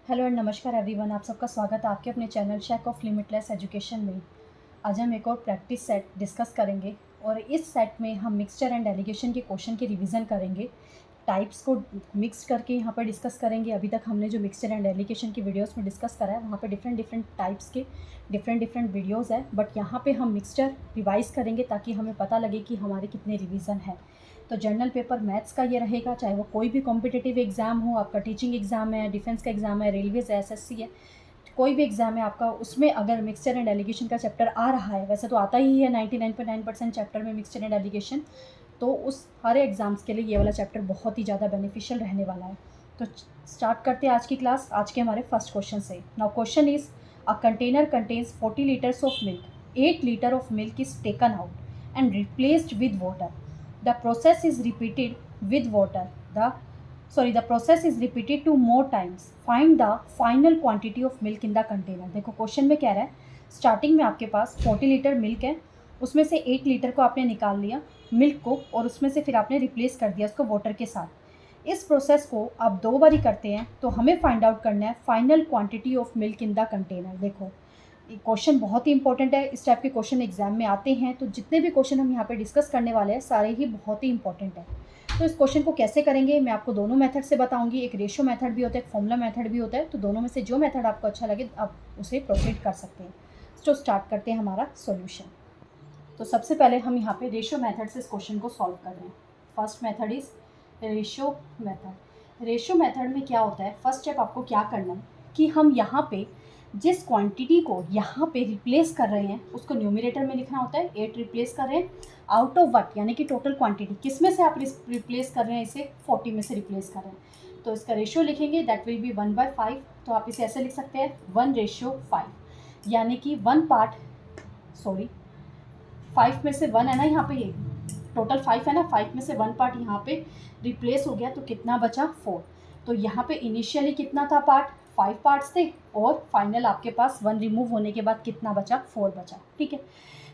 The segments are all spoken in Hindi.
हेलो एंड नमस्कार एवरीवन, आप सबका स्वागत है आपके अपने channel shake of limitless education में। आज हम एक और प्रैक्टिस सेट डिस्कस करेंगे और इस सेट में हम मिक्सचर एंड डेलीगेशन के क्वेश्चन की रिवीजन करेंगे। टाइप्स को मिक्स करके यहाँ पर डिस्कस करेंगे। अभी तक हमने जो मिक्सचर एंड डेलीगेशन की वीडियोस में डिस्कस करा है वहाँ पे डिफरेंट टाइप्स के डिफरेंट वीडियोस है, बट यहाँ पे हम मिक्सचर रिवाइज करेंगे ताकि हमें पता लगे कि हमारे कितने रिवीजन है। तो जर्नल पेपर मैथ्स का ये रहेगा, चाहे वो कोई भी कॉम्पिटिटिव एग्ज़ाम हो, आपका टीचिंग एग्ज़ाम है, डिफेंस का एग्ज़ाम है, रेलवेज़ है, एसएससी है, कोई भी एग्ज़ाम है आपका, उसमें अगर मिक्सचर एंड एलिगेशन का चैप्टर आ रहा है, वैसे तो आता ही है 99.9% चैप्टर में मिक्सचर एंड एलिगेशन, तो उस हर एग्ज़ाम्स के लिए ये वाला चैप्टर बहुत ही ज़्यादा बेनिफिशियल रहने वाला है। तो स्टार्ट करते हैं आज की क्लास, आज के हमारे फर्स्ट क्वेश्चन से। Now question is, a container contains 40 litres of milk, 8 litre of milk is taken out and replaced with water. The process is repeated with water. The process is repeated 2 more times. Find the final quantity of milk in the container. देखो क्वेश्चन में कह रहा है, स्टार्टिंग में आपके पास 40 लीटर मिल्क है, उसमें से 8 लीटर को आपने निकाल लिया मिल्क को, और उसमें से फिर आपने रिप्लेस कर दिया उसको वाटर के साथ। इस प्रोसेस को आप 2 बारी करते हैं, तो हमें फाइंड आउट करना है final quantity of milk in the container. देखो क्वेश्चन बहुत ही इंपॉर्टेंट है, इस टाइप के क्वेश्चन एग्जाम में आते हैं, तो जितने भी क्वेश्चन हम यहाँ पे डिस्कस करने वाले हैं सारे ही बहुत ही इंपॉर्टेंट है। तो इस क्वेश्चन को कैसे करेंगे मैं आपको दोनों मेथड से बताऊंगी। एक रेशियो मेथड भी होता है, एक फॉर्मूला मेथड भी होता है, तो दोनों में से जो मेथड आपको अच्छा लगे आप उसे प्रोसीड कर सकते हैं। तो स्टार्ट करते हैं हमारा सोल्यूशन। तो सबसे पहले हम यहाँ पे रेशियो मेथड से इस क्वेश्चन को सॉल्व कर रहे हैं। First method is ratio method. Ratio method में क्या होता है, फर्स्ट स्टेप आपको क्या करना है कि हम यहाँ पे जिस क्वांटिटी को यहाँ पे रिप्लेस कर रहे हैं उसको न्यूमरेटर में लिखना होता है। 8 रिप्लेस कर रहे हैं आउट ऑफ व्हाट, यानी कि टोटल क्वांटिटी किस में से आप रिप्लेस कर रहे हैं, इसे 40 में से रिप्लेस कर रहे हैं, तो इसका रेशियो लिखेंगे, दैट विल बी 1/5। तो आप इसे ऐसे लिख सकते हैं 1:5, यानी कि 5 में से 1 है ना, यहाँ पे ये टोटल 5 है ना, 5 में से 1 पार्ट यहाँ पे रिप्लेस हो गया, तो कितना बचा 4। तो यहाँ पे इनिशियली कितना था पार्ट, 5 पार्ट्स थे, और फाइनल आपके पास 1 रिमूव होने के बाद कितना बचा, 4 बचा। ठीक है,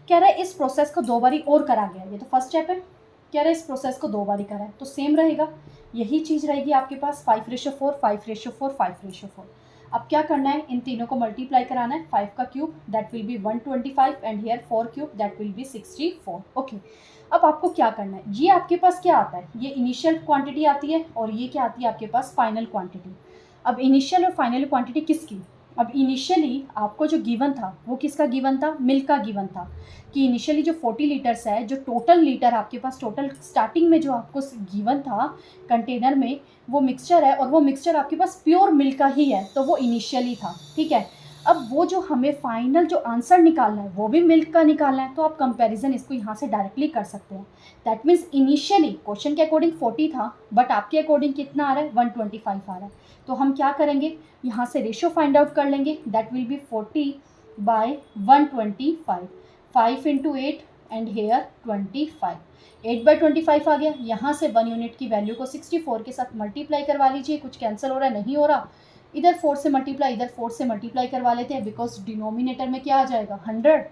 कह रहा है इस प्रोसेस को 2 बारी और करा गया, ये तो फर्स्ट स्टेप है। कह रहा है इस प्रोसेस को 2 बारी करा है, तो सेम रहेगा, यही चीज़ रहेगी आपके पास 5:4, 5:4, 5:4। अब क्या करना है, इन तीनों को मल्टीप्लाई कराना है। 5 का cube that will B 125 and here 4 cube that will B 64। Okay, अब आपको क्या करना है, ये आपके पास क्या आता है, ये इनिशियल क्वांटिटी आती है, और ये क्या आती है आपके पास, फाइनल क्वांटिटी। अब इनिशियल और फाइनल क्वांटिटी किसकी, अब इनिशियली आपको जो गिवन था वो किसका गिवन था, मिल्क का गिवन था, कि इनिशियली जो 40 लीटर्स है, जो टोटल लीटर आपके पास टोटल स्टार्टिंग में जो आपको गिवन था कंटेनर में, वो मिक्सचर है, और वो मिक्सचर आपके पास प्योर मिल्क का ही है, तो वो इनिशियली था। ठीक है, अब वो जो हमें फाइनल जो आंसर निकालना है वो भी मिल्क का निकालना है, तो आप कंपैरिजन इसको यहाँ से डायरेक्टली कर सकते हैं। दैट मीन्स इनिशियली क्वेश्चन के अकॉर्डिंग 40 था, बट आपके अकॉर्डिंग कितना आ रहा है, 125 आ रहा है। तो हम क्या करेंगे, यहाँ से रेशियो फाइंड आउट कर लेंगे, that will be 40/125, 5 × 8 and here 25, 8/25 आ गया। यहाँ से 1 यूनिट की वैल्यू को 64 के साथ मल्टीप्लाई करवा लीजिए, कुछ कैंसिल हो रहा है, नहीं हो रहा, इधर 4 से मल्टीप्लाई, इधर 4 से मल्टीप्लाई करवा लेते हैं, बिकॉज डिनोमिनेटर में क्या आ जाएगा 100,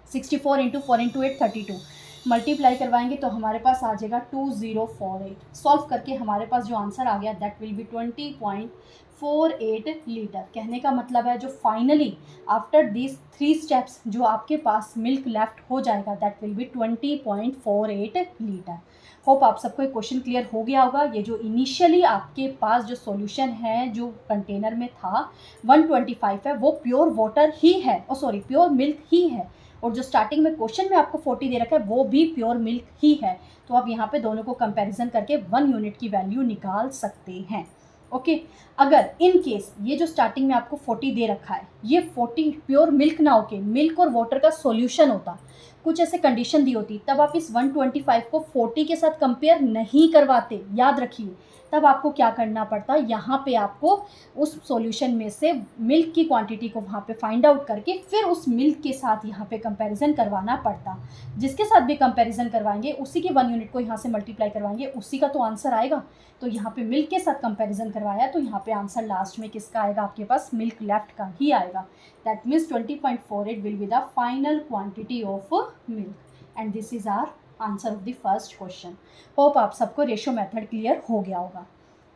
64 × 4 × 8 32, मल्टीप्लाई करवाएंगे तो हमारे पास आ जाएगा 2048। सॉल्व करके हमारे पास जो आंसर आ गया दैट विल बी 20.48 लीटर। कहने का मतलब है जो फाइनली आफ्टर दीज 3 स्टेप्स जो आपके पास मिल्क लेफ्ट हो जाएगा that will B 20.48 litre. Hope आप सबको एक क्वेश्चन क्लियर हो गया होगा। ये जो इनिशियली आपके पास जो सॉल्यूशन है जो कंटेनर में था 125 है, वो प्योर वाटर ही है, प्योर मिल्क ही है, और जो स्टार्टिंग में क्वेश्चन में आपको 40 दे रखा है वो भी प्योर मिल्क ही है। तो आप यहाँ पे दोनों को कंपैरिजन करके 1 यूनिट की वैल्यू निकाल सकते हैं। ओके, अगर इन केस ये जो स्टार्टिंग में आपको 40 दे रखा है, ये 40 प्योर मिल्क ना होके मिल्क और वाटर का सॉल्यूशन होता, कुछ ऐसे कंडीशन दी होती, तब आप इस 125 को 40 के साथ कंपेयर नहीं करवाते, याद रखिए। तब आपको क्या करना पड़ता, यहाँ पे आपको उस सॉल्यूशन में से मिल्क की क्वांटिटी को वहाँ पे फाइंड आउट करके फिर उस मिल्क के साथ यहाँ पे कंपैरिजन करवाना पड़ता। जिसके साथ भी कंपैरिजन करवाएंगे उसी के 1 यूनिट को यहाँ से मल्टीप्लाई करवाएंगे, उसी का तो आंसर आएगा। तो यहाँ पे मिल्क के साथ कंपैरिजन करवाया तो यहाँ पे आंसर लास्ट में किसका आएगा, आपके पास मिल्क लेफ्ट का ही आएगा। That means 20.48 will be the final quantity of milk, and this is our answer of the first question. Hope आप सबको रेशियो मेथड क्लियर हो गया होगा।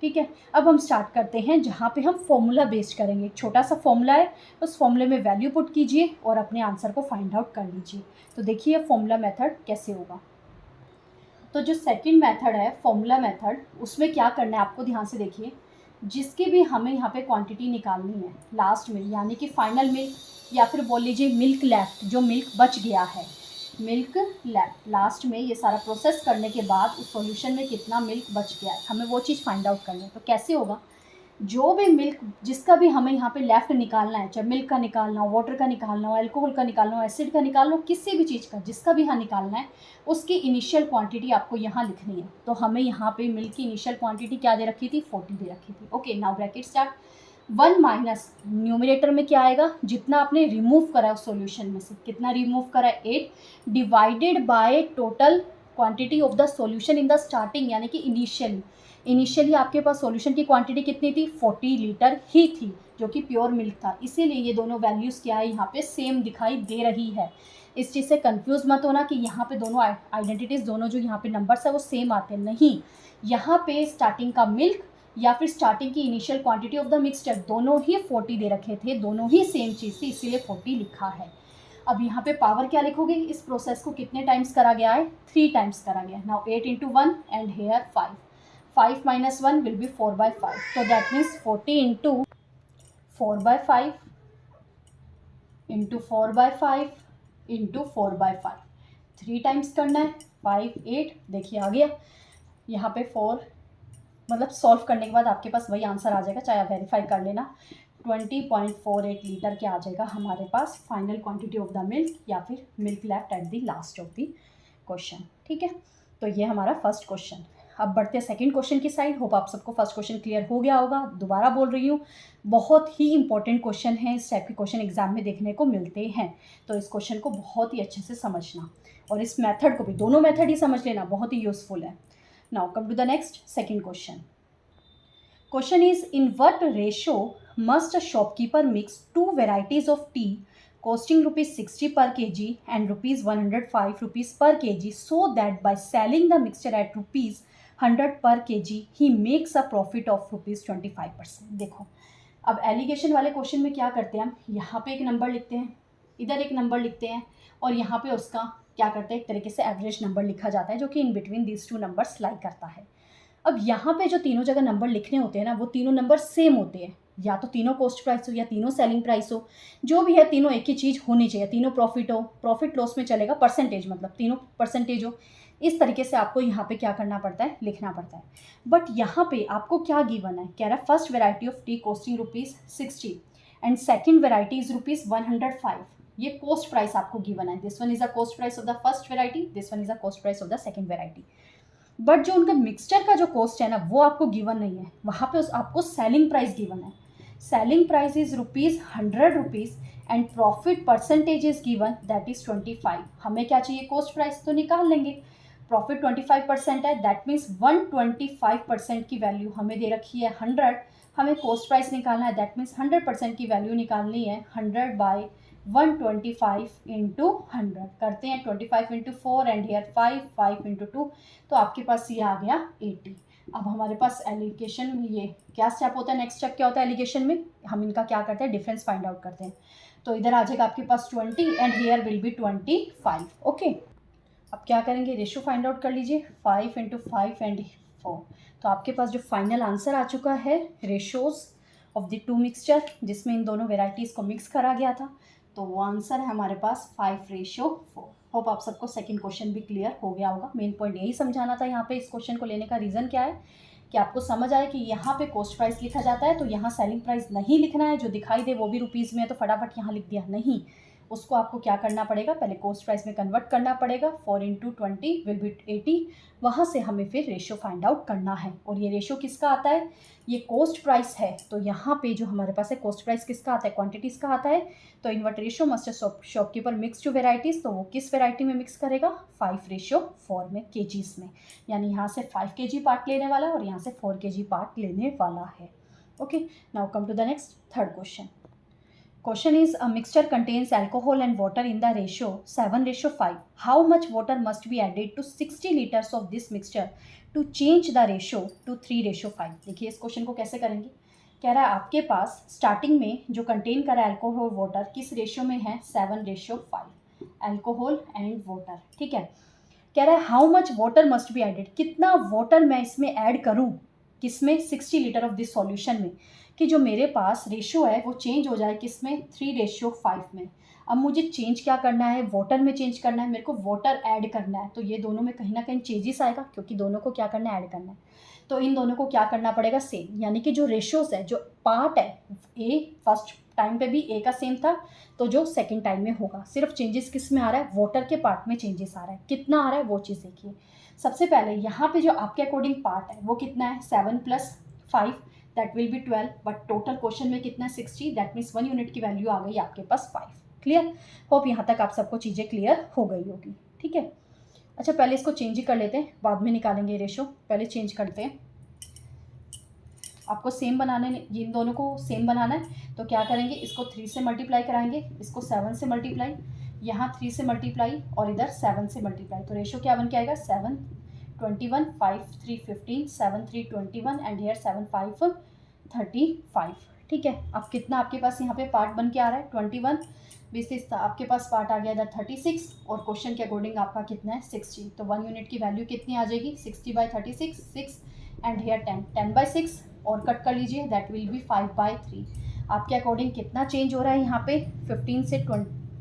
ठीक ठीक है, अब हम स्टार्ट करते हैं जहाँ पे हम फॉर्मूला बेस्ड करेंगे। एक छोटा सा फॉर्मूला है, उस फॉर्मूले में वैल्यू पुट कीजिए और अपने आंसर को फाइंड आउट कर लीजिए। तो देखिए फॉर्मूला मेथड कैसे होगा। तो जो सेकंड मेथड है फॉर्मूला मेथड, उसमें क्या करना है आपको ध्यान से देखिए। जिसकी भी हमें यहाँ पे क्वांटिटी निकालनी है लास्ट में, यानी कि फाइनल मिल्क या फिर बोल लीजिए मिल्क लेफ्ट, जो मिल्क बच गया है, मिल्क लेफ्ट, लास्ट में ये सारा प्रोसेस करने के बाद उस सॉल्यूशन में कितना मिल्क बच गया है, हमें वो चीज़ फाइंड आउट करनी है। तो कैसे होगा, जो भी मिल्क जिसका भी हमें यहाँ पे लेफ्ट निकालना है, चाहे मिल्क का निकालना हो, वाटर का निकालना हो, अल्कोहल का निकालना हो, एसिड का निकालना हो, किसी भी चीज़ का जिसका भी यहाँ निकालना है, उसकी इनिशियल क्वांटिटी आपको यहाँ लिखनी है। तो हमें यहाँ पे मिल्क की इनिशियल क्वांटिटी क्या दे रखी थी, 40 दे रखी थी। Okay, now bracket start. 1 minus numerator में क्या आएगा, जितना आपने रिमूव करा है उस सॉल्यूशन में से, कितना रिमूव करा है 8, divided by total quantity of the solution in the starting, यानी कि इनिशियली आपके पास सॉल्यूशन की क्वांटिटी कितनी थी, 40 लीटर ही थी, जो कि प्योर मिल्क था। इसीलिए ये दोनों वैल्यूज़ क्या है यहाँ पे सेम दिखाई दे रही है। इस चीज़ से कंफ्यूज मत होना कि यहाँ पे दोनों आइडेंटिटीज़, दोनों जो यहाँ पे नंबर्स है वो सेम आते हैं, नहीं। यहाँ पे स्टार्टिंग का मिल्क या फिर स्टार्टिंग की initial quantity of the mixture दोनों ही 40 दे रखे थे, दोनों ही सेम चीज़ थी, इसीलिए 40 लिखा है। अब यहाँ पे पावर क्या लिखोगे, इस प्रोसेस को कितने टाइम्स करा गया है, 3 टाइम्स करा गया। Now 8 into 1 and here 5, 5 minus 1 will be 4/5, so that means 40 into 4/5 into 4/5 into 4/5, 3 times करना है, 5 8, देखिए आ गया। यहाँ पे 4 मतलब सॉल्व करने के बाद आपके पास वही आंसर आ जाएगा, चाहे आप वेरीफाई कर लेना। 20.48 लीटर क्या आ जाएगा हमारे पास final quantity of the milk, या फिर milk left at the last of the question. ठीक है, तो ये हमारा फर्स्ट क्वेश्चन। अब बढ़ते हैं सेकंड क्वेश्चन की साइड। होप आप सबको फर्स्ट क्वेश्चन क्लियर हो गया होगा। दोबारा बोल रही हूँ, बहुत ही इंपॉर्टेंट क्वेश्चन है, इस टाइप के क्वेश्चन एग्जाम में देखने को मिलते हैं, तो इस क्वेश्चन को बहुत ही अच्छे से समझना, और इस मेथड को भी, दोनों मेथड ही समझ लेना, बहुत ही यूजफुल है। Now come to the next second question. Question is, in what ratio must a shopkeeper mix 2 varieties of tea costing rupees 60 per kg and rupees 105 rupees per kg, so that by selling the mixture at rupees 100 per kg he makes a profit of rupees 25%। देखो, अब एलिगेशन वाले क्वेश्चन में क्या करते हैं हम, यहाँ पे एक नंबर लिखते हैं, इधर एक नंबर लिखते हैं, और यहाँ पे उसका क्या करते हैं, एक तरीके से एवरेज नंबर लिखा जाता है, जो कि इन बिटवीन दीज 2 नंबर्स लाई करता है। अब यहाँ पे जो तीनों जगह नंबर लिखने होते हैं ना, वो तीनों नंबर सेम होते हैं, या तो तीनों कॉस्ट प्राइस हो या तीनों सेलिंग प्राइस हो, जो भी है तीनों एक ही चीज़ होनी चाहिए, तीनों प्रॉफिट हो, प्रॉफिट लॉस में चलेगा, परसेंटेज मतलब तीनों परसेंटेज हो। इस तरीके से आपको यहाँ पे क्या करना पड़ता है, लिखना पड़ता है। बट यहाँ पे आपको क्या गिवन है, कह रहा है first variety of T costing rupees 60 and second variety is rupees 105। ये कॉस्ट प्राइस आपको गिवन है, this one is a cost price of the first variety, this one is a cost price of the second variety. But जो उनका मिक्सचर का जो कॉस्ट है ना, वो आपको गिवन नहीं है, वहाँ पे आपको सेलिंग प्राइस गिवन है। Selling price is ₹100 and profit percentage is given, that is 25। हमें क्या चाहिए, कॉस्ट प्राइस तो निकाल लेंगे, प्रॉफिट 25% है, दैट मीन्स 125% की वैल्यू हमें दे रखी है 100, हमें कॉस्ट प्राइस निकालना है, दैट मीन्स 100% की वैल्यू निकालनी है, 100/125 इंटू 100 करते हैं, 25 इंटू 4 एंड हेयर 5 इंटू 2, तो आपके पास ये आ गया 80। अब हमारे पास एलिगेशन में ये क्या स्टेप होता है, नेक्स्ट स्टेप क्या होता है एलिगेशन में, हम इनका क्या करते हैं, डिफरेंस फाइंड आउट करते हैं। तो इधर आ जाएगा आपके पास 20 and here will be 25। Okay, अब क्या करेंगे, रेशो फाइंड आउट कर लीजिए, 5 इंटू 5 एंड 4। तो आपके पास जो फाइनल आंसर आ चुका है, रेशोज ऑफ द 2 मिक्सचर, जिसमें इन दोनों वेराइटीज़ को मिक्स करा गया था, तो वो आंसर है हमारे पास 5:4। होप आप सबको सेकंड क्वेश्चन भी क्लियर हो गया होगा। मेन पॉइंट यही समझाना था यहाँ पे, इस क्वेश्चन को लेने का रीज़न क्या है कि आपको समझ आए कि यहाँ पे कॉस्ट प्राइस लिखा जाता है, तो यहाँ सेलिंग प्राइस नहीं लिखना है, जो दिखाई दे वो भी रुपीज़ में है, तो फटाफट यहाँ लिख दिया, नहीं, उसको आपको क्या करना पड़ेगा, पहले कॉस्ट प्राइस में कन्वर्ट करना पड़ेगा, 4 इंटू 20 विल बी 80, वहाँ से हमें फिर रेशियो फाइंड आउट करना है। और ये रेशियो किसका आता है, ये कॉस्ट प्राइस है, तो यहाँ पे जो हमारे पास है कॉस्ट प्राइस किसका आता है, क्वांटिटीज़ का आता है, तो इन what ratio must shopkeeper mix 2 varieties, तो वो किस वेराइटी में मिक्स करेगा, 5:4 में, केजीज में, यानी यहाँ से 5 kg पार्ट लेने वाला है और यहाँ से 4 kg पार्ट लेने वाला है। Okay, now come to the next third question. Question is a mixture contains alcohol and water in the ratio 7:5. How much water must be added to 60 liters of this mixture to change the ratio to 3:5? देखिए इस क्वेश्चन को कैसे करेंगे. कह रहा है आपके पास स्टार्टिंग में जो कंटेन कर रहा है अल्कोहल वाटर किस रेशियो में है 7:5. Alcohol and water. ठीक है. कह रहा है how much water must be added, कितना वाटर मैं इसमें ऐड करूं, किसमें 60 लीटर ऑफ दिस सॉल्यूशन में, कि जो मेरे पास रेशियो है वो चेंज हो जाए किसमें 3:5 में. अब मुझे चेंज क्या करना है, वाटर में चेंज करना है, मेरे को वाटर ऐड करना है. तो ये दोनों में कहीं ना कहीं चेंजेस आएगा क्योंकि दोनों को क्या करना है, ऐड करना है. तो इन दोनों को क्या करना पड़ेगा, सेम. यानी कि जो रेशियोज है, जो पार्ट है, ए फर्स्ट टाइम पे भी ए का सेम था, तो जो सेकेंड टाइम में होगा सिर्फ चेंजेस किस में आ रहा है, वाटर के पार्ट में चेंजेस आ रहा है. कितना आ रहा है वो चीज़ देखिए. सबसे पहले यहाँ पे जो आपके अकॉर्डिंग पार्ट है वो कितना है 7 + 5 that will B 12, but total question में कितना 60, दैट मीन्स 1 यूनिट की वैल्यू आ गई आपके पास 5. क्लियर. होप यहाँ तक आप सबको चीज़ें क्लियर हो गई होगी. ठीक है. अच्छा पहले इसको चेंज ही कर लेते हैं, बाद में निकालेंगे रेशो. पहले चेंज करते हैं. आपको सेम बनाने, इन दोनों को सेम बनाना है तो क्या करेंगे, इसको 3 से मल्टीप्लाई कराएंगे, इसको 7 से मल्टीप्लाई, यहाँ 3 से मल्टीप्लाई और इधर 7 से मल्टीप्लाई. तो रेशो क्या बन के आएगा 7 21 5 3 15 7 3 21 एंड हेयर 7 5 35. ठीक है. अब कितना आपके पास यहाँ पे पार्ट बन के आ रहा है 21, 20 आपके पास पार्ट आ गया इधर 36 और क्वेश्चन के अकॉर्डिंग आपका कितना है 60. तो 1 यूनिट की वैल्यू कितनी आ जाएगी 60/36 6 एंड हेयर 10/6 और कट कर लीजिए, दैट विल बी 5/3. आपके अकॉर्डिंग कितना चेंज हो रहा है यहाँ पे 15 से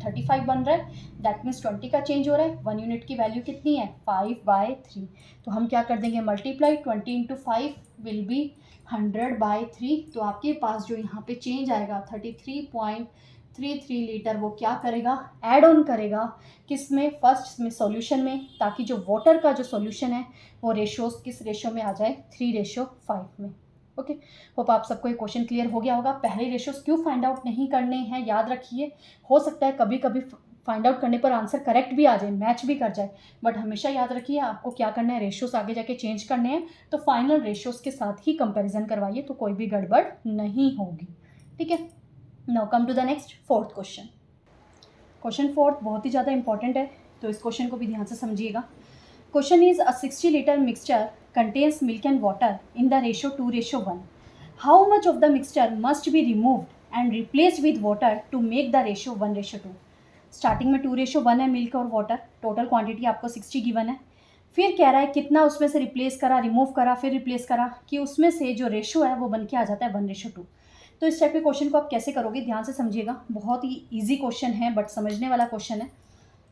35 बन रहा है, दैट मीन्स 20 का चेंज हो रहा है. 1 यूनिट की वैल्यू कितनी है 5/3. तो हम क्या कर देंगे मल्टीप्लाई, 20 × 5 विल बी 100/3. तो आपके पास जो यहाँ पे चेंज आएगा 33.33 लीटर वो क्या करेगा, ऐड ऑन करेगा किस में, फर्स्ट में सॉल्यूशन में, ताकि जो वाटर का जो सॉल्यूशन है वो रेशोज किस रेशो में आ जाए 3:5 में. ओके. होप आप सबको ये क्वेश्चन क्लियर हो गया होगा. पहले रेशोज क्यों फाइंड आउट नहीं करने हैं याद रखिए. हो सकता है कभी कभी फाइंड आउट करने पर आंसर करेक्ट भी आ जाए, मैच भी कर जाए, बट हमेशा याद रखिए आपको क्या करना है, रेशोज आगे जाके चेंज करने हैं तो फाइनल रेशोज के साथ ही कंपैरिजन करवाइए तो कोई भी गड़बड़ नहीं होगी. ठीक है. Now come to the next fourth question. Question fourth बहुत ही ज़्यादा इंपॉर्टेंट है तो इस क्वेश्चन को भी ध्यान से समझिएगा. Question is a 60 litre mixture contains milk and water in the ratio 2:1. How much of the mixture must be removed and replaced with water to make the ratio 1:2? Starting में 2:1 है मिल्क और वाटर, टोटल क्वांटिटी आपको 60 गिवन है. फिर कह रहा है कितना उसमें से रिप्लेस करा, रिमूव करा, फिर रिप्लेस करा, कि उसमें से जो रेशो है वो बन के आ जाता है 1:2. तो इस टाइप के क्वेश्चन को आप कैसे करोगे ध्यान से समझिएगा. बहुत ही ईजी क्वेश्चन है बट समझने वाला क्वेश्चन है.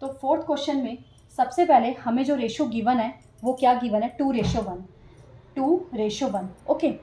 तो फोर्थ क्वेश्चन में सबसे पहले हमें जो रेशो गिवन है वो क्या गिवन है 2:1. ओके.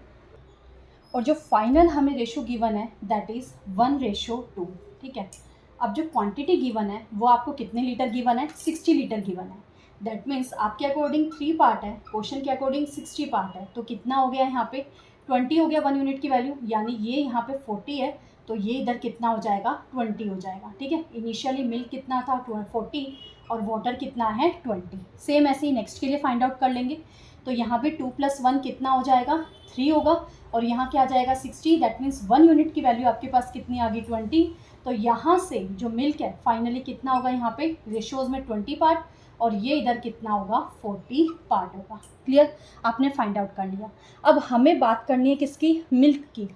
और जो फाइनल हमें रेशो गिवन है दैट इज़ 1:2. ठीक है. अब जो क्वांटिटी गिवन है वो आपको कितने लीटर गिवन है 60 लीटर गिवन है. दैट मीन्स आपके अकॉर्डिंग 3 पार्ट है, क्वेश्चन के अकॉर्डिंग 60 पार्ट है. तो कितना हो गया यहाँ पे 20 हो गया 1 यूनिट की वैल्यू, यानी ये यहाँ पे 40 है तो ये इधर कितना हो जाएगा 20 हो जाएगा. ठीक है. इनिशियली मिल्क कितना था 40 और वाटर कितना है 20. सेम ऐसे ही नेक्स्ट के लिए फाइंड आउट कर लेंगे. तो यहाँ पे 2 + 1 कितना हो जाएगा 3 होगा और यहाँ क्या आ जाएगा 60, दैट मीन्स 1 यूनिट की वैल्यू आपके पास कितनी आ गई 20. तो यहाँ से जो मिल्क है फाइनली कितना होगा यहाँ पे रेशोज में 20 पार्ट और ये इधर कितना होगा 40 पार्ट होगा. क्लियर. आपने फाइंड आउट कर लिया. अब हमें बात करनी है किसकी, मिल्क की.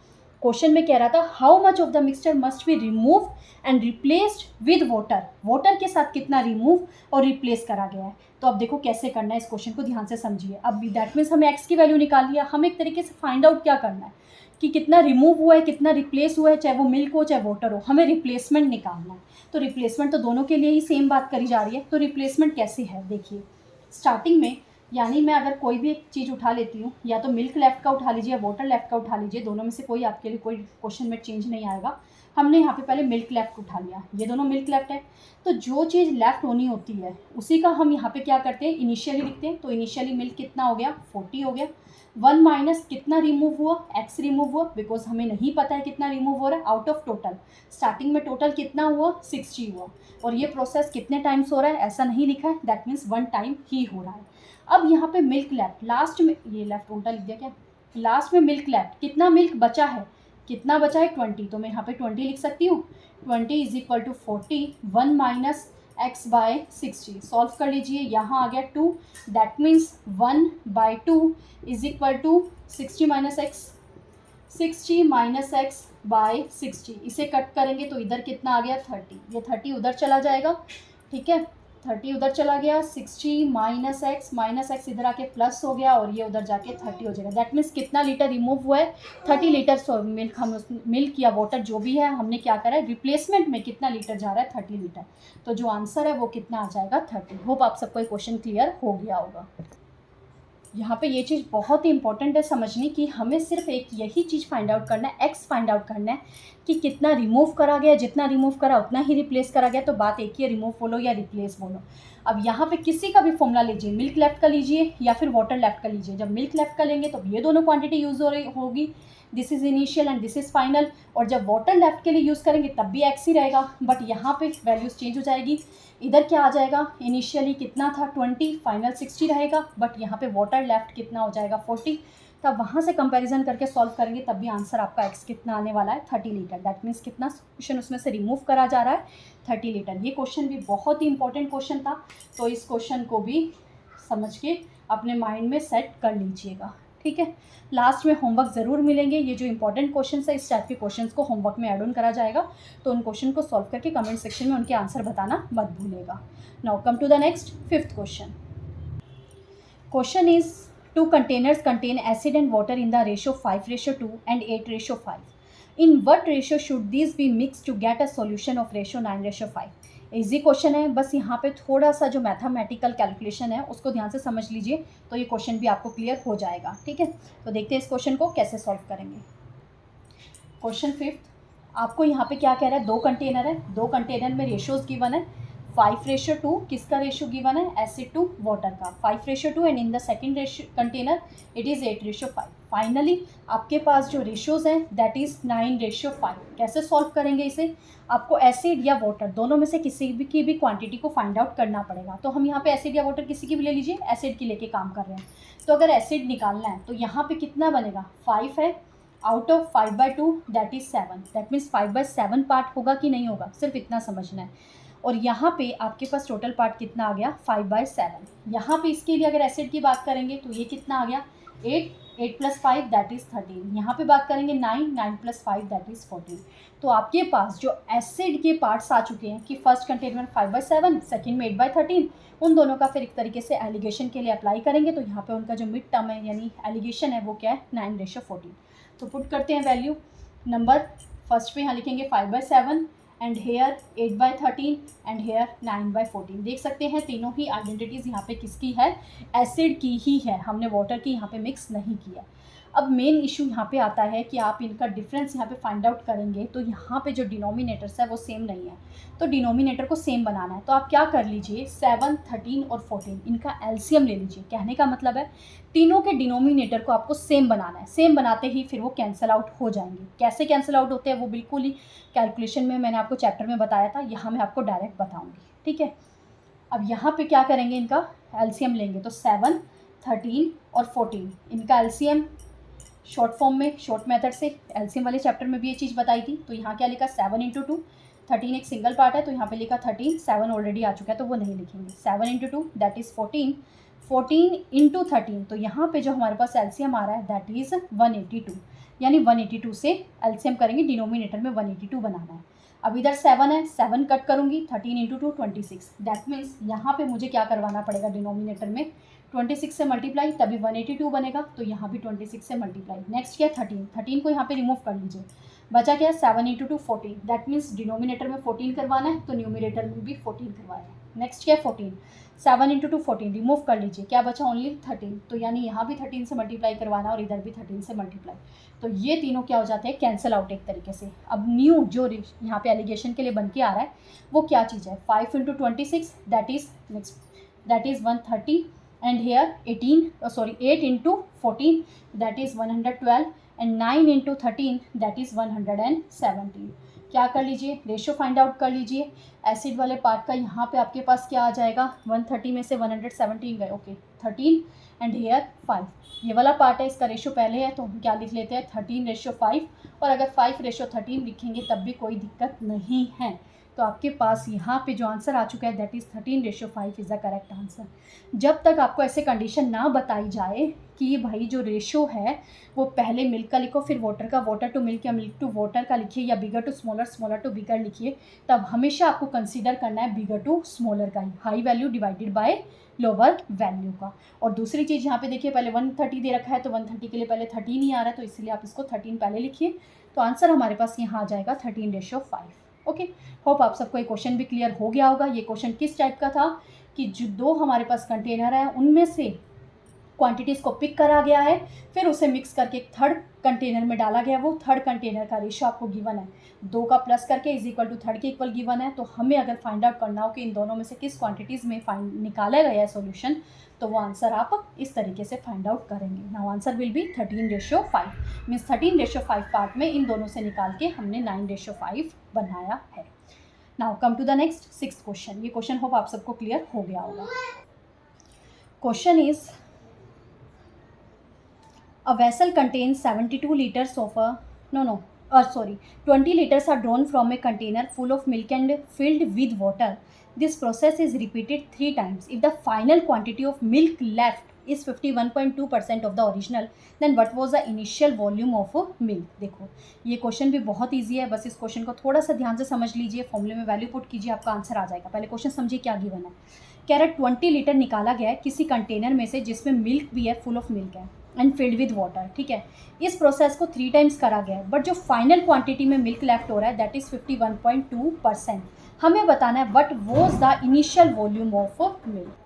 क्वेश्चन में कह रहा था how much of the mixture must be remove and replaced with water. Water के साथ कितना रिमूव और रिप्लेस करा गया है. तो अब देखो कैसे करना है, इस क्वेश्चन को ध्यान से समझिए. अब दैट मीन्स हमें एक्स की वैल्यू निकाल लिया, हमें एक तरीके से फाइंड आउट क्या करना है कि कितना रिमूव हुआ है कितना रिप्लेस हुआ है, चाहे वो मिल्क हो चाहे वाटर हो, हमें रिप्लेसमेंट निकालना है. तो रिप्लेसमेंट तो दोनों के लिए ही सेम बात करी जा रही है. तो रिप्लेसमेंट कैसे है देखिए. स्टार्टिंग में यानी मैं अगर कोई भी एक चीज़ उठा लेती हूँ, या तो मिल्क लेफ्ट का उठा लीजिए या वाटर लेफ्ट का उठा लीजिए, दोनों में से कोई आपके लिए कोई क्वेश्चन में चेंज नहीं आएगा. हमने यहाँ पे पहले मिल्क लेफ्ट उठा लिया, ये दोनों मिल्क लेफ्ट है. तो जो चीज़ लेफ्ट होनी होती है उसी का हम यहाँ पे क्या करते हैं इनिशियली लिखते हैं. तो इनिशियली मिल्क कितना हो गया 40 हो गया. 1 माइनस कितना रिमूव हुआ एक्स रिमूव हुआ, बिकॉज हमें नहीं पता है कितना रिमूव हो रहा है आउट ऑफ टोटल. स्टार्टिंग में टोटल कितना हुआ 60 हुआ और ये प्रोसेस कितने टाइम्स हो रहा है ऐसा नहीं लिखा है, दैट मीन्स 1 टाइम ही हो रहा है. अब यहाँ पे मिल्क लेफ्ट लास्ट में, ये लेफ्ट उल्टा लिख दिया क्या, लास्ट में मिल्क लेफ्ट कितना मिल्क बचा है कितना बचा है 20, तो मैं यहाँ पे 20 लिख सकती हूँ। 20 is equal to 40, 1 minus x by 60, solve कर लीजिए। यहाँ आ गया 2, that means 1/2 is equal to 60 minus x, 60 minus x by 60, इसे कट करेंगे तो इधर कितना आ गया 30, ये 30 उधर चला जाएगा, ठीक है, 30 उधर चला गया, 60 माइनस एक्स इधर आके प्लस हो गया और ये उधर जाके 30 हो जाएगा। दैट मीन्स कितना लीटर रिमूव हुआ है 30 लीटर मिल्क, हम उस मिल्क या वाटर जो भी है हमने क्या करा है, रिप्लेसमेंट में कितना लीटर जा रहा है 30 लीटर, तो जो आंसर है वो कितना आ जाएगा 30। होप आप सबको ये क्वेश्चन क्लियर हो गया होगा। यहाँ पे ये चीज़ बहुत ही इंपॉर्टेंट है समझने की, हमें सिर्फ एक यही चीज़ फाइंड आउट करना है, एक्स फाइंड आउट करना है कि कितना रिमूव करा गया, जितना रिमूव करा उतना ही रिप्लेस करा गया, तो बात एक ही है, रिमूव बोलो या रिप्लेस बोलो। अब यहाँ पे किसी का भी फॉर्मूला लीजिए, मिल्क लेफ्ट का लीजिए या फिर वाटर लेफ्ट का लीजिए। जब मिल्क लेफ्ट का लेंगे तो ये दोनों क्वांटिटी यूज़ हो रही होगी, this is initial and this is final, और जब वाटर लेफ्ट के लिए यूज़ करेंगे तब भी एक्स ही रहेगा, बट यहाँ पे वैल्यूज़ चेंज हो जाएगी। इधर क्या आ जाएगा, इनिशियली कितना था 20, फाइनल 60 रहेगा, बट यहाँ पे वाटर लेफ्ट कितना हो जाएगा 40, तब वहाँ से कंपैरिजन करके सॉल्व करेंगे तब भी आंसर आपका एक्स कितना आने वाला है 30 लीटर। दैट मीन्स कितना क्वेश्चन उसमें से रिमूव करा जा रहा है 30 लीटर। ये क्वेश्चन भी बहुत ही इंपॉर्टेंट क्वेश्चन था, तो इस क्वेश्चन को भी समझ के अपने माइंड में सेट कर लीजिएगा, ठीक है। लास्ट में होमवर्क ज़रूर मिलेंगे, ये जो इंपॉर्टेंट क्वेश्चन है इस टाइप के क्वेश्चंस को होमवर्क में ऐड ऑन करा जाएगा, तो उन क्वेश्चन को सॉल्व करके कमेंट सेक्शन में उनके आंसर बताना मत भूलिएगा। Now come to the next 5th question. Question is 2 containers contain acid and water in the ratio 5:2 and 8:5. In what ratio should these be mixed to get a solution of ratio 9:5? Easy question है, बस यहाँ पे थोड़ा सा जो मैथमेटिकल कैलकुलेशन है उसको ध्यान से समझ लीजिए तो ये क्वेश्चन भी आपको क्लियर हो जाएगा, ठीक है। तो देखते हैं इस क्वेश्चन को कैसे सॉल्व करेंगे। क्वेश्चन 5th, आपको यहाँ पे क्या कह रहा है, 2 कंटेनर है, 2 कंटेनर में रेशियोज गिवन है 5:2, किसका रेशियो गिवन है, एसिड टू वाटर का 5:2, and in the second container it is 8:5। Finally आपके पास जो रेशियोज हैं दैट इज़ 9:5। कैसे सॉल्व करेंगे इसे, आपको एसिड या वाटर दोनों में से किसी भी की भी क्वांटिटी को फाइंड आउट करना पड़ेगा। तो हम यहाँ पे एसिड या वाटर किसी की भी ले लीजिए, एसिड की लेके काम कर रहे हैं, तो अगर एसिड निकालना है तो यहाँ पे कितना बनेगा 5 है, out of 5/2 that is 7, that means 5/7 part होगा कि नहीं होगा, सिर्फ इतना समझना है। और यहाँ पे आपके पास टोटल पार्ट कितना आ गया 5/7। यहाँ पे इसके लिए अगर एसिड की बात करेंगे तो ये कितना आ गया 8 + 5 दैट इज़ 13। यहाँ पे बात करेंगे 9 + 5 दैट इज़ 14। तो आपके पास जो एसिड के पार्ट्स आ चुके हैं कि फर्स्ट कंटेनर में 5/7, सेकेंड में 8/13, उन दोनों का फिर एक तरीके से एलिगेशन के लिए अप्लाई करेंगे, तो यहाँ पे उनका जो मिड टर्म है यानी एलिगेशन है वो क्या है 9:14। तो पुट करते हैं वैल्यू, नंबर फर्स्ट पे यहाँ लिखेंगे 5/7 एंड हेयर 8/13 एंड हेयर 9/14। देख सकते हैं तीनों ही आइडेंटिटीज़ यहाँ पे किसकी है, एसिड की ही है, हमने वाटर की यहाँ पे मिक्स नहीं किया। अब मेन इशू यहाँ पे आता है कि आप इनका डिफरेंस यहाँ पे फाइंड आउट करेंगे तो यहाँ पे जो डिनोमिनेटर्स है वो सेम नहीं है, तो डिनोमिनेटर को सेम बनाना है। तो आप क्या कर लीजिए 7, 13 और 14 इनका एलसीएम ले लीजिए। कहने का मतलब है तीनों के डिनोमिनेटर को आपको सेम बनाना है, सेम बनाते ही फिर वो कैंसिल आउट हो जाएंगे। कैसे कैंसिल आउट होते हैं वो बिल्कुल ही कैलकुलेशन में मैंने आपको चैप्टर में बताया था, यहाँ मैं आपको डायरेक्ट बताऊँगी, ठीक है। अब यहाँ पे क्या करेंगे, इनका एलसीएम लेंगे, तो 7, 13 और 14 इनका एलसीएम शॉर्ट फॉर्म में शॉर्ट मेथड से एलसीएम वाले चैप्टर में भी ये चीज़ बताई थी। तो यहाँ क्या लिखा 7 × 2, 13 एक सिंगल पार्ट है तो यहाँ पे लिखा 13, 7 ऑलरेडी आ चुका है तो वो नहीं लिखेंगे। 7 × 2 दैट इज़ 14, 14 × 13, तो यहाँ पे जो हमारे पास एलसीएम आ रहा है दैट इज़ 182, यानी 182 से एलसीएम करेंगे, डिनोमिनेटर में 182 बनाना है। अब इधर 7 है, 7 कट करूँगी, 13 × 2 26, दैट मीन्स यहाँ पे मुझे क्या करवाना पड़ेगा डिनोमिनेटर में 26 से मल्टीप्लाई, तभी 182 बनेगा, तो यहाँ भी 26 से मल्टीप्लाई। नेक्स्ट क्या है 13 को यहाँ पे रिमूव कर लीजिए, बचा क्या है 7 × 2 14, दैट मीन्स डिनोमिनेटर में 14 करवाना है तो न्यूमिनेटर में भी 14 करवाना है। नेक्स्ट क्या है 14, 7 × 2 14 रिमूव कर लीजिए, क्या बचा ओनली 13, तो यानी यहाँ भी 13 से मल्टीप्लाई करवाना और इधर भी 13 से मल्टीप्लाई, तो ये तीनों क्या हो जाते हैं कैंसिल आउट एक तरीके से। अब न्यू जो यहाँ पे एलिगेशन के लिए बन के आ रहा है वो क्या चीज़ है 5 × 26 that is next that is 130 and here 8 × 14 that is 112 and 9 × 13 that is 117। क्या कर लीजिए रेशियो फाइंड आउट कर लीजिए, एसिड वाले पार्ट का यहाँ पे आपके पास क्या आ जाएगा 130 में से 117 गए, ओके 13 एंड हेयर 5, ये वाला पार्ट है इसका रेशियो पहले है तो हम क्या लिख लेते हैं 13:5, और अगर 5:13 लिखेंगे तब भी कोई दिक्कत नहीं है। तो आपके पास यहाँ पे जो आंसर आ चुका है that is 13:5 is the correct answer. जब तक आपको ऐसे कंडीशन ना बताई जाए कि भाई जो रेशो है वो पहले मिल्क का लिखो, फिर वाटर का, वाटर टू मिल्क या मिल्क टू वाटर का लिखिए, या बिगर टू स्मॉलर, स्मॉलर टू बिगर लिखिए, तब हमेशा आपको कंसीडर करना है बिगर टू स्मॉलर का ही, high value divided by lower value का। और दूसरी चीज़ यहाँ पे देखिए, पहले 130 दे रखा है तो 130 के लिए पहले 13 ही आ रहा है, तो इसलिए आप इसको 13 पहले लिखिए। तो आंसर हमारे पास यहाँ आ जाएगा 13:5। ओके, होप आप सबको ये क्वेश्चन भी क्लियर हो गया होगा। ये क्वेश्चन किस टाइप का था कि जो दो हमारे पास कंटेनर है उनमें से क्वांटिटीज़ को पिक करा गया है, फिर उसे मिक्स करके एक थर्ड कंटेनर में डाला गया। वो थर्ड कंटेनर का रेशो आपको गिवन है, 2 का प्लस करके इज इक्वल टू थर्ड के इक्वल गिवन है। तो हमें अगर फाइंड आउट करना हो कि इन दोनों में से किस क्वांटिटीज़ में निकाला गया है सॉल्यूशन, तो वो आंसर आप इस तरीके से फाइंड आउट करेंगे। Now answer will be 13:5, means 13:5 part में इन दोनों से निकाल के हमने 9:5 बनाया है। Now come to the next 6th question. ये क्वेश्चन होप आप सबको क्लियर हो गया होगा। Question is a vessel contains 72 liters of 20 liters are drawn from a container full of milk and filled with water. This process is repeated 3 times. If the final quantity of milk left is 51.2% of the original, then what was the initial volume of milk? देखो ये क्वेश्चन भी बहुत ईजी है, बस इस क्वेश्चन को थोड़ा सा ध्यान से समझ लीजिए, फॉर्मूले में वैल्यू पुट कीजिए, आपका आंसर आ जाएगा। पहले क्वेश्चन समझिए क्या गिवन है। कह रहा है 20 लीटर निकाला गया है किसी कंटेनर में से जिसमें मिल्क भी है, फुल ऑफ मिल्क है एंड फिल्ड विद वाटर, ठीक है। इस प्रोसेस को 3 टाइम्स करा गया है, बट जो फाइनल क्वांटिटी में मिल्क लेफ्ट हो रहा है दैट इज़ 51.2%। हमें बताना है what was the initial volume of milk.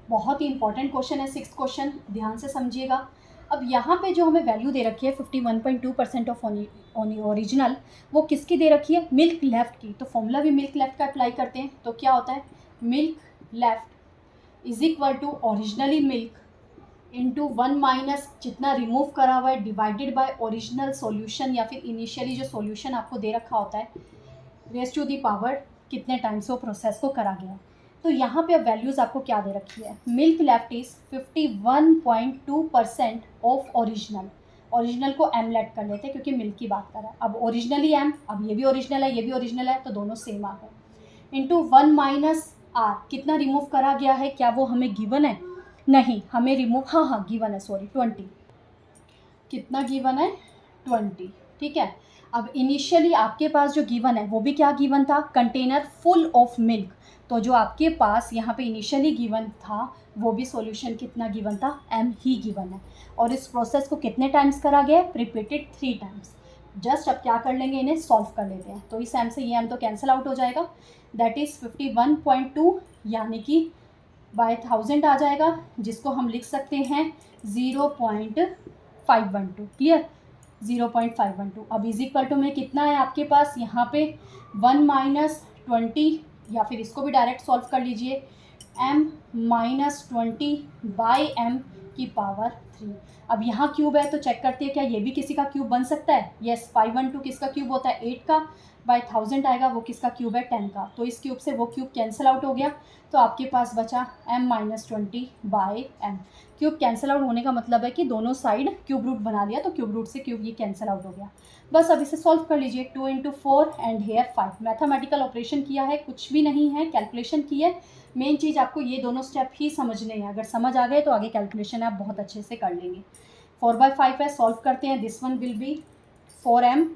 बहुत ही इंपॉर्टेंट क्वेश्चन है 6th क्वेश्चन, ध्यान से समझिएगा। अब यहाँ पे जो हमें वैल्यू दे रखी है 51.2% ऑफ ओरिजिनल, वो किसकी दे रखी है? मिल्क लेफ्ट की। तो फॉर्मूला भी मिल्क लेफ्ट का अप्लाई करते हैं, तो क्या होता है? Milk left is equal to originally milk into 1 minus जितना रिमूव करा हुआ है डिवाइडेड बाय ओरिजिनल सॉल्यूशन, या फिर इनिशियली जो सॉल्यूशन आपको दे रखा होता है रेज टू दी पावर कितने टाइम्स वो प्रोसेस को करा गया। तो यहाँ पे अब वैल्यूज़ आपको क्या दे रखी है? Milk left is 51.2% of original. Original को एम लेट कर लेते हैं क्योंकि मिल्क की बात कर रहा है। अब ओरिजिनली एम, अब ये भी ओरिजिनल है ये भी ओरिजिनल है, तो दोनों सेम आ गए। इंटू 1 माइनस आर, कितना रिमूव करा गया है, क्या वो हमें गिवन है? नहीं, हमें रिमूव, हाँ गिवन है, सॉरी 20। कितना गिवन है? 20, ठीक है। अब इनिशियली आपके पास जो गिवन है वो भी क्या गिवन था? Container full of milk. तो जो आपके पास यहाँ पे इनिशियली गिवन था वो भी सॉल्यूशन कितना गिवन था? एम ही गिवन है। और इस प्रोसेस को कितने टाइम्स करा गया है? Repeated 3 times. जस्ट अब क्या कर लेंगे, इन्हें सॉल्व कर लेते हैं। तो इस एम से ये एम तो कैंसिल आउट हो जाएगा, दैट इज़ 51.2 यानी कि बाय 1000 आ जाएगा, जिसको हम लिख सकते हैं 0.512। क्लियर? 0.512। अब इज इक्वल टू में कितना है आपके पास यहाँ पे? 1 माइनस 20, या फिर इसको भी डायरेक्ट सॉल्व कर लीजिए, m माइनस 20 बाई m की पावर 3। अब यहाँ क्यूब है तो चेक करते हैं क्या ये भी किसी का क्यूब बन सकता है? यस, 512 किसका क्यूब होता है? 8 का। बाय 1000 आएगा, वो किसका क्यूब है? 10 का। तो इस क्यूब से वो क्यूब कैंसिल आउट हो गया, तो आपके पास बचा m minus 20 by m। Cube cancel out होने का मतलब है कि दोनों साइड क्यूब रूट बना लिया, तो क्यूब रूट से क्यूब ये कैंसिल आउट हो गया। बस अब इसे सॉल्व कर लीजिए, 2 into 4 and here 5। Mathematical operation किया है, कुछ भी नहीं है, कैलकुलेशन की है। मेन चीज़ आपको ये दोनों स्टेप ही समझने हैं, अगर समझ आ गए तो आगे कैलकुलेशन आप बहुत अच्छे से कर लेंगे। 4/5 है, सॉल्व करते हैं। This one will be 4m,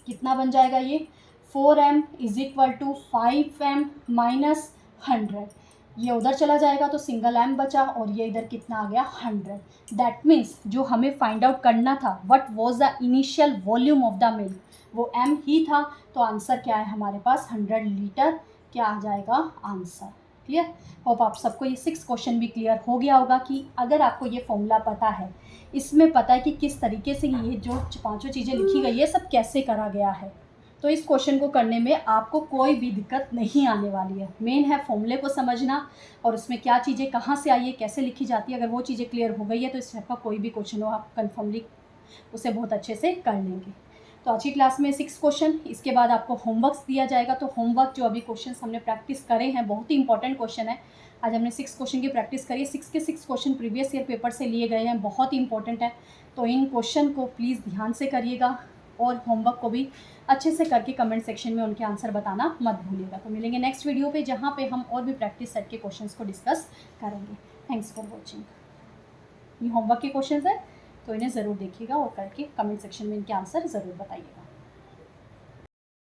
कितना बन जाएगा ये? 4m is equal to 5m minus 100। ये उधर चला जाएगा तो सिंगल m बचा, और ये इधर कितना आ गया? 100। दैट मीन्स जो हमें फाइंड आउट करना था what was the initial volume of the milk, वो m ही था। तो आंसर क्या है हमारे पास? 100 लीटर क्या आ जाएगा आंसर। क्लियर? होप आप सबको ये 6 क्वेश्चन भी क्लियर हो गया होगा कि अगर आपको ये फॉर्मूला पता है, इसमें पता है कि किस तरीके से ये जो 5 चीज़ें लिखी गई है सब कैसे करा गया है, तो इस क्वेश्चन को करने में आपको कोई भी दिक्कत नहीं आने वाली है। मेन है फॉर्मूले को समझना और उसमें क्या चीज़ें कहाँ से आई है, कैसे लिखी जाती है। अगर वो चीज़ें क्लियर हो गई है तो इस टाइप का कोई भी क्वेश्चन हो आप कन्फर्मली उसे बहुत अच्छे से कर लेंगे। तो आज की क्लास में 6 क्वेश्चन, इसके बाद आपको होमवर्क दिया जाएगा। तो होमवर्क जो अभी क्वेश्चन हमने प्रैक्टिस करे हैं बहुत ही इंपॉर्टेंट क्वेश्चन है। आज हमने 6 क्वेश्चन की प्रैक्टिस करी है। 6 के 6 क्वेश्चन प्रीवियस ईयर पेपर से लिए गए हैं, बहुत ही इंपॉर्टेंट है। तो इन क्वेश्चन को प्लीज़ ध्यान से करिएगा और होमवर्क को भी अच्छे से करके कमेंट सेक्शन में उनके आंसर बताना मत भूलिएगा। तो मिलेंगे नेक्स्ट वीडियो पे, जहाँ पे हम और भी प्रैक्टिस सेट के क्वेश्चंस को डिस्कस करेंगे। Thanks for watching. ये होमवर्क के क्वेश्चंस है, तो इन्हें ज़रूर देखिएगा और करके कमेंट सेक्शन में इनके आंसर ज़रूर बताइएगा।